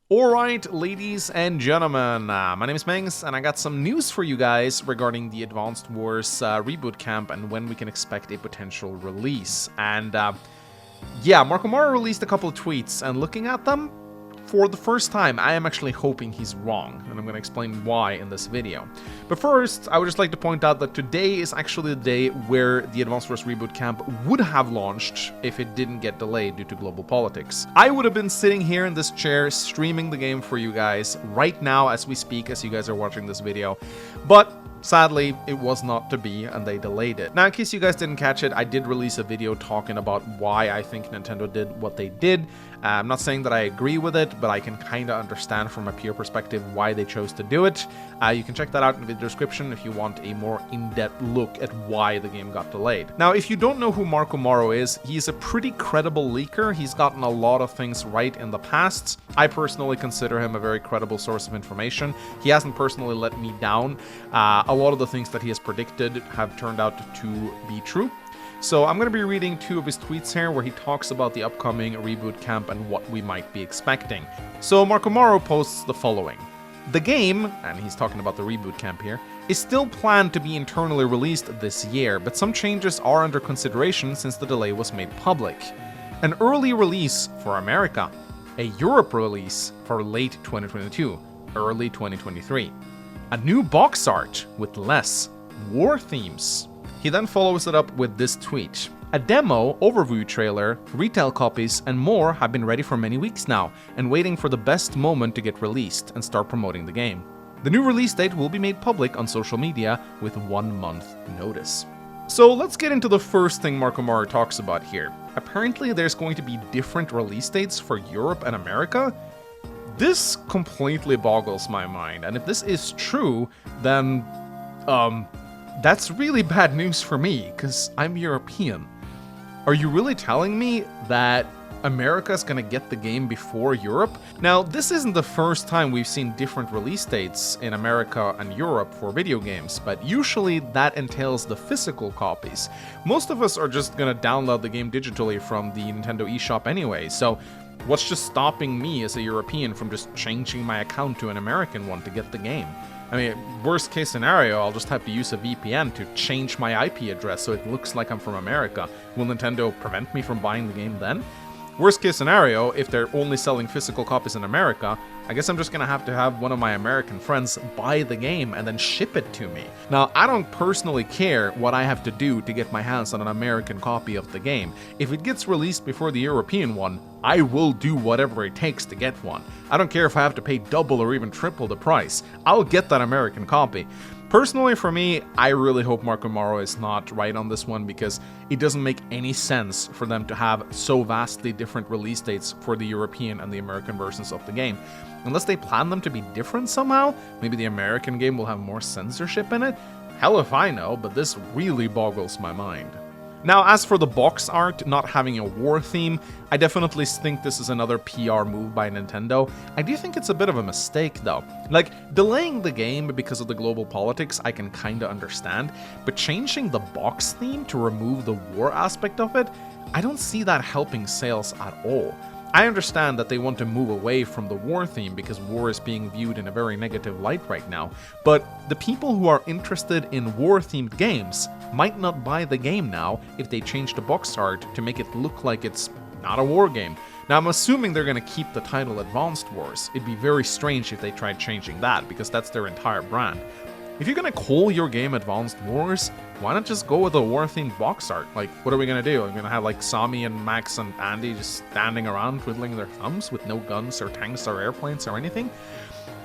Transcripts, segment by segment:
Alright, ladies and gentlemen, my name is Mengs, and I got some news for you guys regarding the Advanced Wars reboot camp and when we can expect a potential release. And yeah, Marco Maro released a couple of tweets, and looking at them, for the first time, I am actually hoping he's wrong, and I'm going to explain why in this video. But first, I would just like to point out that today is actually the day where the Advanced Wars Reboot Camp would have launched if it didn't get delayed due to global politics. I would have been sitting here in this chair streaming the game for you guys right now as we speak, as you guys are watching this video, but sadly, it was not to be, and they delayed it. Now, in case you guys didn't catch it, I did release a video talking about why I think Nintendo did what they did. I'm not saying that I agree with it, but I can kind of understand from a peer perspective why they chose to do it. You can check that out in the description if you want a more in-depth look at why the game got delayed. Now, if you don't know who Marco Maro is, he's a pretty credible leaker. He's gotten a lot of things right in the past. I personally consider him a very credible source of information. He hasn't personally let me down. A lot of the things that he has predicted have turned out to be true. So I'm going to be reading two of his tweets here where he talks about the upcoming reboot camp and what we might be expecting. So Marco Maro posts the following. The game, and he's talking about the reboot camp here, is still planned to be internally released this year, but some changes are under consideration since the delay was made public. An early release for America, a Europe release for late 2022, early 2023. A new box art with less war themes. He then follows it up with this tweet. A demo, overview trailer, retail copies, and more have been ready for many weeks now, and waiting for the best moment to get released and start promoting the game. The new release date will be made public on social media with 1 month notice. So let's get into the first thing Marco Maro talks about here. Apparently there's going to be different release dates for Europe and America. This completely boggles my mind, and if this is true, then, that's really bad news for me, because I'm European. Are you really telling me that America's gonna get the game before Europe? Now, this isn't the first time we've seen different release dates in America and Europe for video games, but usually that entails the physical copies. Most of us are just gonna download the game digitally from the Nintendo eShop anyway, so what's just stopping me as a European from just changing my account to an American one to get the game? I mean, worst case scenario, I'll just have to use a VPN to change my IP address so it looks like I'm from America. Will Nintendo prevent me from buying the game then? Worst case scenario, if they're only selling physical copies in America, I guess I'm just gonna have to have one of my American friends buy the game and then ship it to me. Now, I don't personally care what I have to do to get my hands on an American copy of the game. If it gets released before the European one, I will do whatever it takes to get one. I don't care if I have to pay double or even triple the price. I'll get that American copy. Personally, for me, I really hope Marco Maro is not right on this one because it doesn't make any sense for them to have so vastly different release dates for the European and the American versions of the game. Unless they plan them to be different somehow, maybe the American game will have more censorship in it? Hell if I know, but this really boggles my mind. Now, as for the box art not having a war theme, I definitely think this is another PR move by Nintendo. I do think it's a bit of a mistake though. Like, delaying the game because of the global politics I can kinda understand, but changing the box theme to remove the war aspect of it, I don't see that helping sales at all. I understand that they want to move away from the war theme because war is being viewed in a very negative light right now, but the people who are interested in war-themed games might not buy the game now if they change the box art to make it look like it's not a war game. Now, I'm assuming they're going to keep the title Advanced Wars. It'd be very strange if they tried changing that, because that's their entire brand. If you're going to call your game Advanced Wars, why not just go with a war-themed box art? Like, what are we going to do? Are we going to have, like, Sami and Max and Andy just standing around twiddling their thumbs with no guns or tanks or airplanes or anything?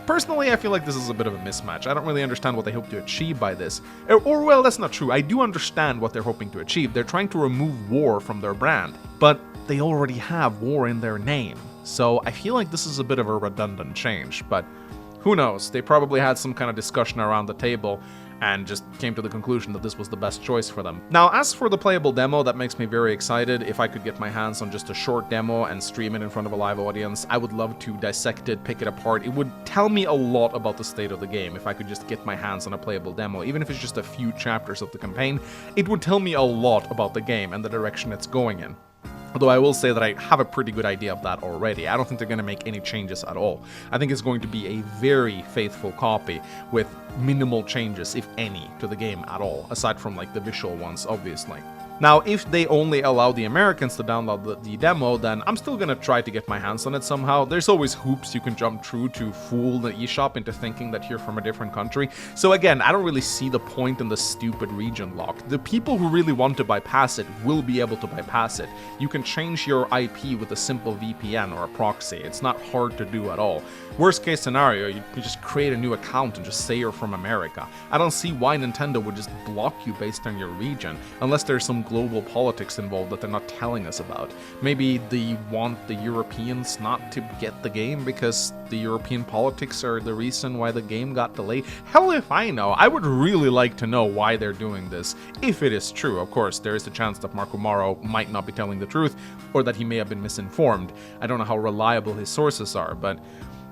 Personally, I feel like this is a bit of a mismatch. I don't really understand what they hope to achieve by this. Or, well, that's not true. I do understand what they're hoping to achieve. They're trying to remove war from their brand, but they already have war in their name. So I feel like this is a bit of a redundant change, but who knows? They probably had some kind of discussion around the table and just came to the conclusion that this was the best choice for them. Now, as for the playable demo, that makes me very excited. If I could get my hands on just a short demo and stream it in front of a live audience, I would love to dissect it, pick it apart. It would tell me a lot about the state of the game if I could just get my hands on a playable demo. Even if it's just a few chapters of the campaign, it would tell me a lot about the game and the direction it's going in. Although I will say that I have a pretty good idea of that already. I don't think they're going to make any changes at all. I think it's going to be a very faithful copy with minimal changes, if any, to the game at all, aside from like the visual ones, obviously. Now, if they only allow the Americans to download the demo, then I'm still gonna try to get my hands on it somehow. There's always hoops you can jump through to fool the eShop into thinking that you're from a different country. So again, I don't really see the point in the stupid region lock. The people who really want to bypass it will be able to bypass it. You can change your IP with a simple VPN or a proxy. It's not hard to do at all. Worst case scenario, you can just create a new account and just say you're from America. I don't see why Nintendo would just block you based on your region, unless there's some global politics involved that they're not telling us about. Maybe they want the Europeans not to get the game because the European politics are the reason why the game got delayed. Hell if I know. I would really like to know why they're doing this, if it is true. Of course, there is a chance that Marco Maro might not be telling the truth, or that he may have been misinformed. I don't know how reliable his sources are, but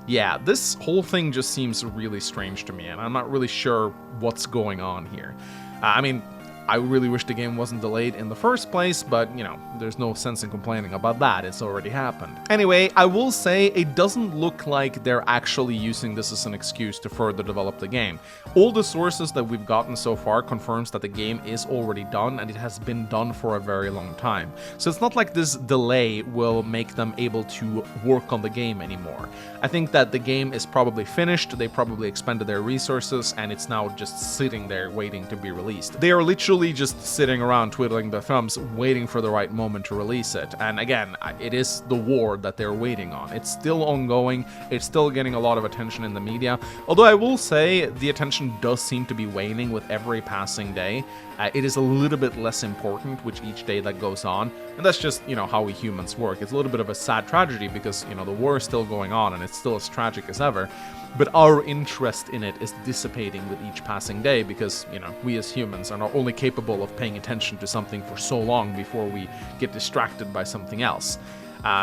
yeah, this whole thing just seems really strange to me, and I'm not really sure what's going on here. I mean, I really wish the game wasn't delayed in the first place, but, you know, there's no sense in complaining about that, it's already happened. Anyway, I will say it doesn't look like they're actually using this as an excuse to further develop the game. All the sources that we've gotten so far confirms that the game is already done, and it has been done for a very long time. So it's not like this delay will make them able to work on the game anymore. I think that the game is probably finished, they probably expended their resources, and it's now just sitting there waiting to be released. They are literally just sitting around twiddling their thumbs, waiting for the right moment to release it. And again, it is the war that they're waiting on. It's still ongoing, it's still getting a lot of attention in the media, although I will say the attention does seem to be waning with every passing day. It is a little bit less important with each day that goes on, and that's just, you know, how we humans work. It's a little bit of a sad tragedy because, you know, the war is still going on and it's still as tragic as ever, but our interest in it is dissipating with each passing day because, you know, we as humans are not only capable of paying attention to something for so long before we get distracted by something else.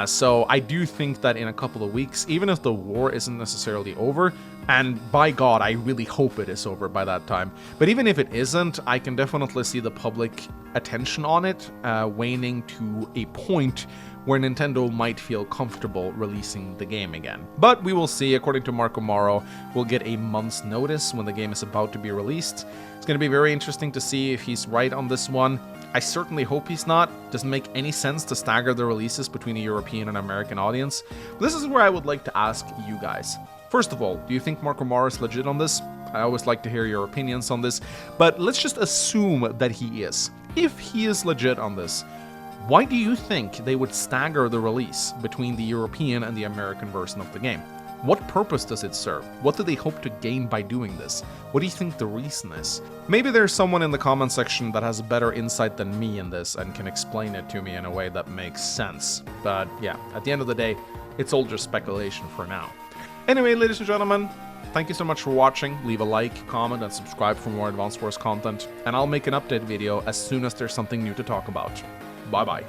So I do think that in a couple of weeks, even if the war isn't necessarily over, and by God, I really hope it is over by that time, but even if it isn't, I can definitely see the public attention on it waning to a point where Nintendo might feel comfortable releasing the game again. But we will see. According to Marco Maro, we'll get a month's notice when the game is about to be released. It's going to be very interesting to see if he's right on this one. I certainly hope he's not. Doesn't make any sense to stagger the releases between a European and American audience. But this is where I would like to ask you guys. First of all, do you think Marco Maro is legit on this? I always like to hear your opinions on this, but let's just assume that he is. If he is legit on this, why do you think they would stagger the release between the European and the American version of the game? What purpose does it serve? What do they hope to gain by doing this? What do you think the reason is? Maybe there's someone in the comment section that has better insight than me in this and can explain it to me in a way that makes sense. But yeah, at the end of the day, it's all just speculation for now. Anyway, ladies and gentlemen, thank you so much for watching. Leave a like, comment, and subscribe for more Advance Wars content, and I'll make an update video as soon as there's something new to talk about. Bye-bye.